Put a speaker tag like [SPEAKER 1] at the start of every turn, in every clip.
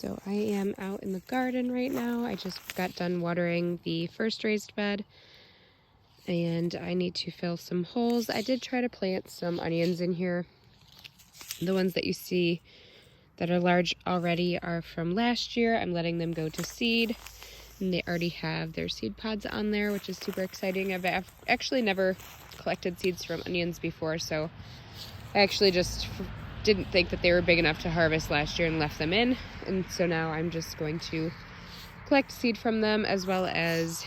[SPEAKER 1] So I am out in the garden right now. I just got done watering the first raised bed and I need to fill some holes. I did try to plant some onions in here. The ones that you see that are large already are from last year. I'm letting them go to seed and they already have their seed pods on there, which is super exciting. I've actually never collected seeds from onions before, so I actually just didn't think that they were big enough to harvest last year and left them in. And so now I'm just going to collect seed from them, as well as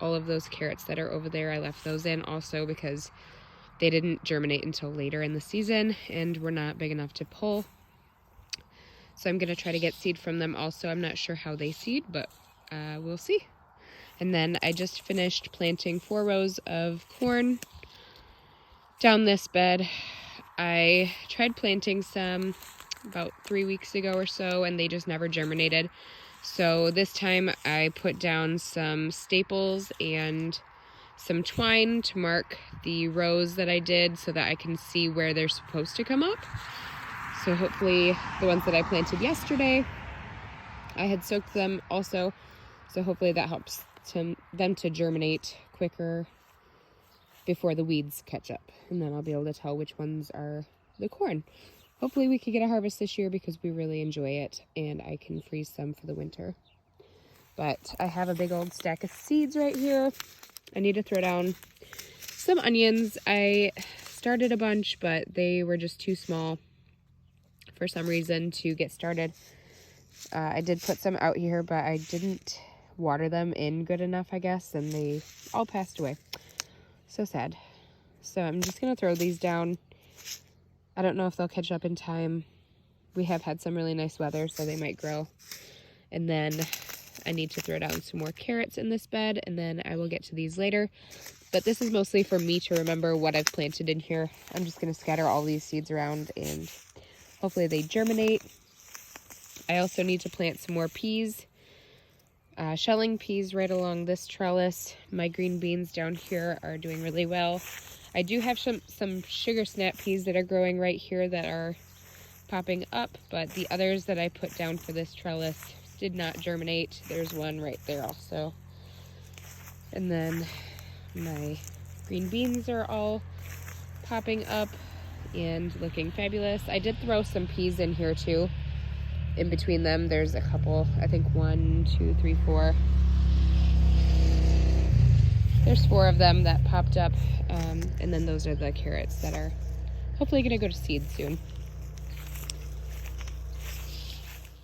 [SPEAKER 1] all of those carrots that are over there. I left those in also because they didn't germinate until later in the season and were not big enough to pull. So I'm going to try to get seed from them also. I'm not sure how they seed, but we'll see. And then I just finished planting 4 rows of corn down this bed. I tried planting some about 3 weeks ago or so, and they just never germinated. So this time I put down some staples and some twine to mark the rows that I did so that I can see where they're supposed to come up. So hopefully the ones that I planted yesterday, I had soaked them also. So hopefully that helps them to germinate quicker before the weeds catch up, and then I'll be able to tell which ones are the corn. Hopefully we can get a harvest this year because we really enjoy it, and I can freeze some for the winter. But I have a big old stack of seeds right here. I need to throw down some onions. I started a bunch, but they were just too small for some reason to get started. I did put some out here, but I didn't water them in good enough, I guess, and they all passed away. So sad. So I'm just going to throw these down. I don't know if they'll catch up in time. We have had some really nice weather, so they might grow. And then I need to throw down some more carrots in this bed, and then I will get to these later. But this is mostly for me to remember what I've planted in here. I'm just going to scatter all these seeds around, and hopefully they germinate. I also need to plant some more peas. Shelling peas right along this trellis. My green beans down here are doing really well. I do have some sugar snap peas that are growing right here that are popping up, but the others that I put down for this trellis did not germinate. There's one right there also. And then my green beans are all popping up and looking fabulous. I did throw some peas in here too. In between them, there's a couple, I think 1, 2, 3, 4. There's 4 of them that popped up, and then those are the carrots that are hopefully going to go to seed soon.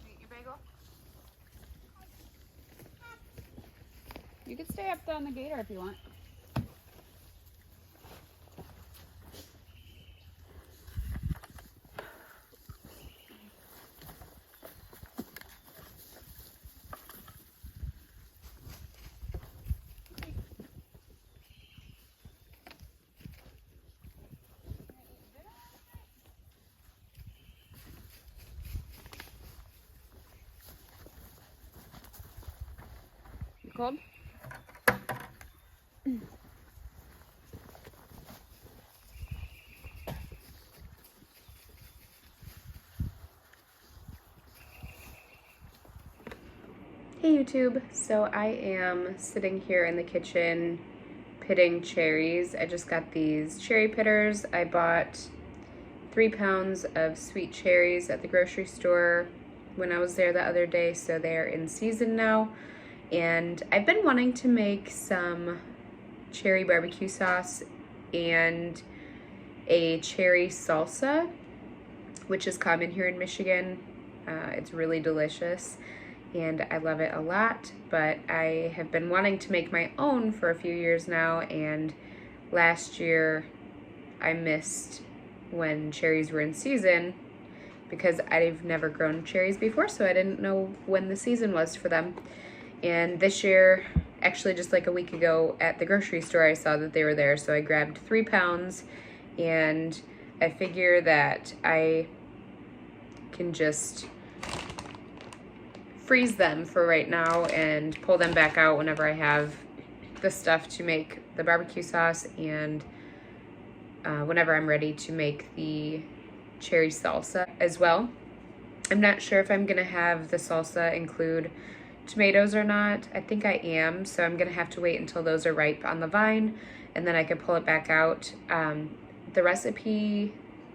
[SPEAKER 2] Eat your bagel? You can stay up on the gator if you want. Cold?
[SPEAKER 1] Hey YouTube, so I am sitting here in the kitchen pitting cherries. I just got these cherry pitters. I bought 3 pounds of sweet cherries at the grocery store when I was there the other day, so they're in season now. And I've been wanting to make some cherry barbecue sauce and a cherry salsa, which is common here in Michigan. It's really delicious and I love it a lot, but I have been wanting to make my own for a few years now, and last year I missed when cherries were in season because I've never grown cherries before, so I didn't know when the season was for them. And this year, actually just like a week ago at the grocery store, I saw that they were there. So I grabbed 3 pounds, and I figure that I can just freeze them for right now and pull them back out whenever I have the stuff to make the barbecue sauce, and whenever I'm ready to make the cherry salsa as well. I'm not sure if I'm gonna have the salsa include tomatoes or not. I think I am, so I'm gonna have to wait until those are ripe on the vine, and then I can pull it back out. The recipe,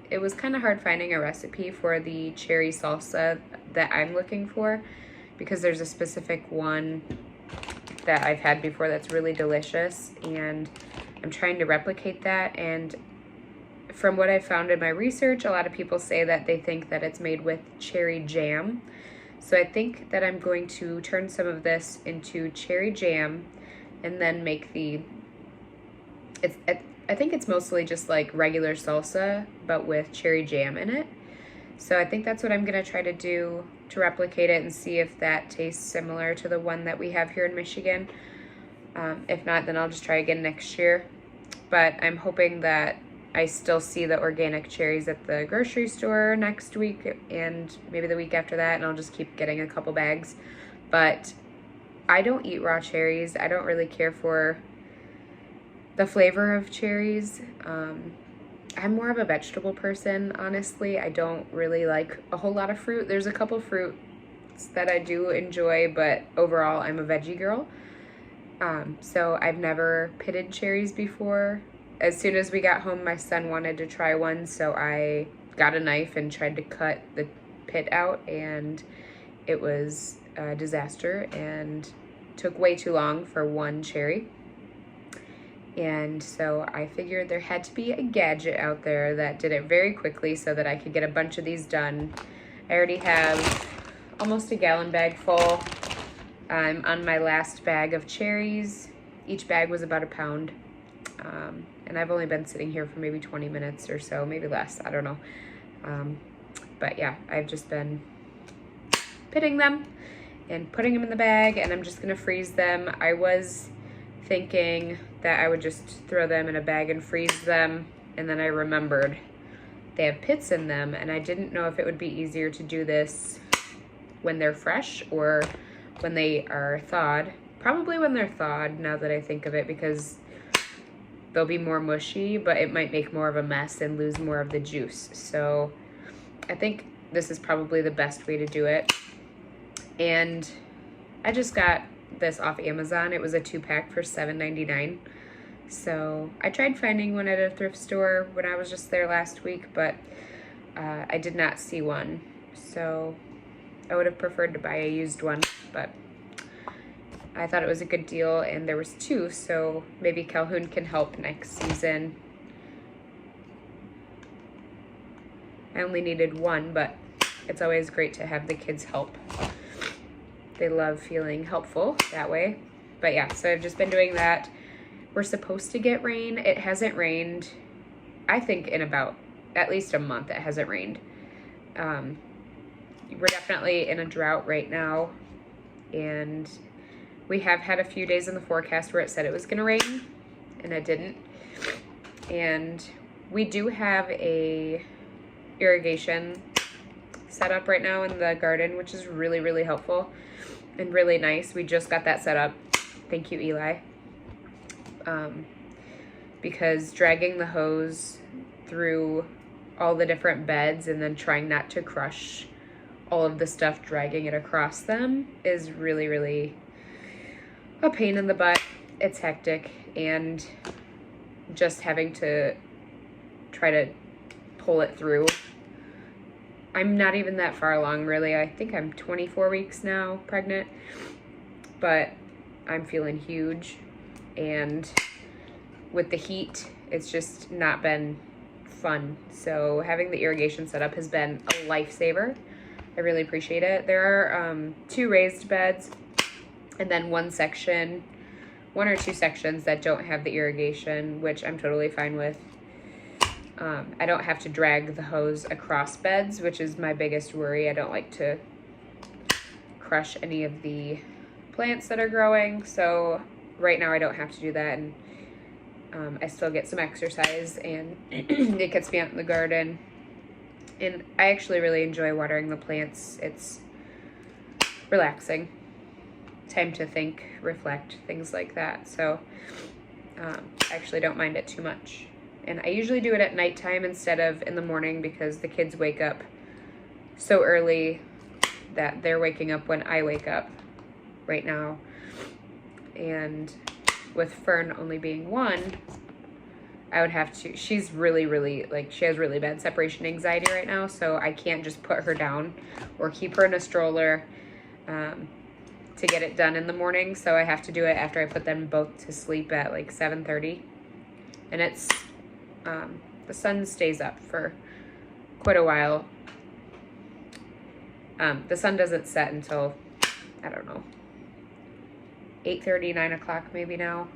[SPEAKER 1] it was kind of hard finding a recipe for the cherry salsa that I'm looking for, because there's a specific one that I've had before that's really delicious, and I'm trying to replicate that. And from what I found in my research, a lot of people say that they think that it's made with cherry jam. So I think that I'm going to turn some of this into cherry jam and then make I think it's mostly just like regular salsa, but with cherry jam in it. So I think that's what I'm gonna try to do to replicate it and see if that tastes similar to the one that we have here in Michigan. If not, then I'll just try again next year. But I'm hoping that I still see the organic cherries at the grocery store next week and maybe the week after that, and I'll just keep getting a couple bags. But I don't eat raw cherries. I don't really care for the flavor of cherries. I'm more of a vegetable person, honestly. I don't really like a whole lot of fruit. There's a couple fruits that I do enjoy, but overall I'm a veggie girl. So I've never pitted cherries before. As soon as we got home, my son wanted to try one, so I got a knife and tried to cut the pit out, and it was a disaster and took way too long for one cherry. And so I figured there had to be a gadget out there that did it very quickly so that I could get a bunch of these done. I already have almost a gallon bag full. I'm on my last bag of cherries. Each bag was about a pound. And I've only been sitting here for maybe 20 minutes or so, maybe less, I don't know. But yeah, I've just been pitting them and putting them in the bag, and I'm just gonna freeze them. I was thinking that I would just throw them in a bag and freeze them, and then I remembered they have pits in them, and I didn't know if it would be easier to do this when they're fresh or when they are thawed. Probably when they're thawed, now that I think of it, because they'll be more mushy, but it might make more of a mess and lose more of the juice. So I think this is probably the best way to do it. And I just got this off Amazon. It was a 2-pack for $7.99. So I tried finding one at a thrift store when I was just there last week, but I did not see one. So I would have preferred to buy a used one, but I thought it was a good deal, and there was 2, so maybe Calhoun can help next season. I only needed 1, but it's always great to have the kids help. They love feeling helpful that way. But yeah, so I've just been doing that. We're supposed to get rain. It hasn't rained, I think, in about at least a month. It hasn't rained. We're definitely in a drought right now, and we have had a few days in the forecast where it said it was going to rain, and it didn't. And we do have a irrigation set up right now in the garden, which is really, really helpful and really nice. We just got that set up. Thank you, Eli. Because dragging the hose through all the different beds and then trying not to crush all of the stuff, dragging it across them, is really, really a pain in the butt. It's hectic, and just having to try to pull it through. I'm not even that far along, really. I think I'm 24 weeks now pregnant, but I'm feeling huge, and with the heat, it's just not been fun. So having the irrigation set up has been a lifesaver. I really appreciate it. There are 2 raised beds, and then one or two sections that don't have the irrigation, which I'm totally fine with. I don't have to drag the hose across beds, which is my biggest worry. I don't like to crush any of the plants that are growing, so right now I don't have to do that, and I still get some exercise, and it gets me out in the garden. And I actually really enjoy watering the plants. It's relaxing. Time to think, reflect, things like that. So I actually don't mind it too much. And I usually do it at nighttime instead of in the morning, because the kids wake up so early that they're waking up when I wake up right now. And with Fern only being 1, I would have to, she's really, like, she has really bad separation anxiety right now, so I can't just put her down or keep her in a stroller to get it done in the morning. So I have to do it after I put them both to sleep at like 7:30. And it's, the sun stays up for quite a while. The sun doesn't set until, I don't know, 8:30, 9 o'clock maybe now.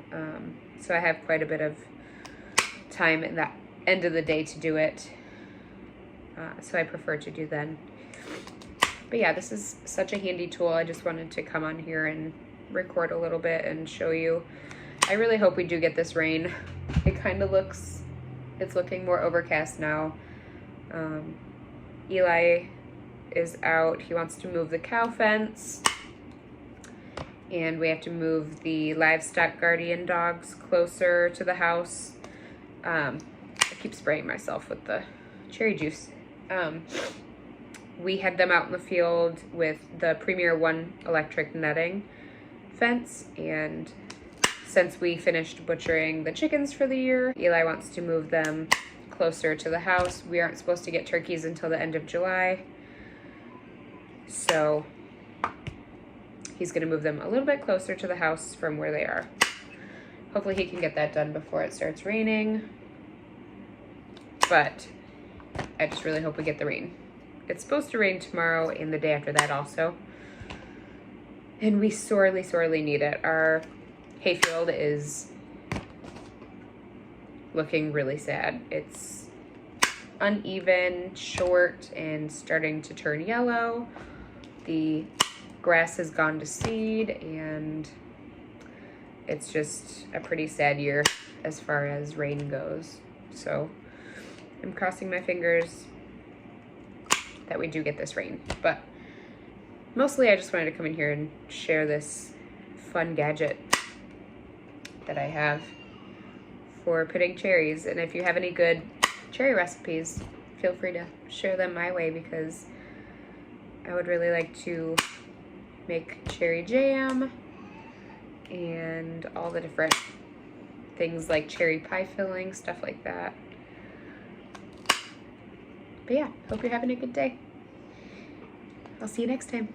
[SPEAKER 1] So I have quite a bit of time in that end of the day to do it. So I prefer to do then. But yeah, this is such a handy tool. I just wanted to come on here and record a little bit and show you. I really hope we do get this rain. It kind of looks, it's looking more overcast now. Eli is out. He wants to move the cow fence. And we have to move the livestock guardian dogs closer to the house. I keep spraying myself with the cherry juice. We had them out in the field with the Premier 1 electric netting fence, and since we finished butchering the chickens for the year, Eli wants to move them closer to the house. We aren't supposed to get turkeys until the end of July, so he's going to move them a little bit closer to the house from where they are. Hopefully he can get that done before it starts raining, but I just really hope we get the rain. It's supposed to rain tomorrow and the day after that also. And we sorely, sorely need it. Our hayfield is looking really sad. It's uneven, short, and starting to turn yellow. The grass has gone to seed, and it's just a pretty sad year as far as rain goes. So I'm crossing my fingers that we do get this rain. But mostly I just wanted to come in here and share this fun gadget that I have for pitting cherries. And if you have any good cherry recipes, feel free to share them my way, because I would really like to make cherry jam and all the different things like cherry pie filling, stuff like that. But yeah, hope you're having a good day. I'll see you next time.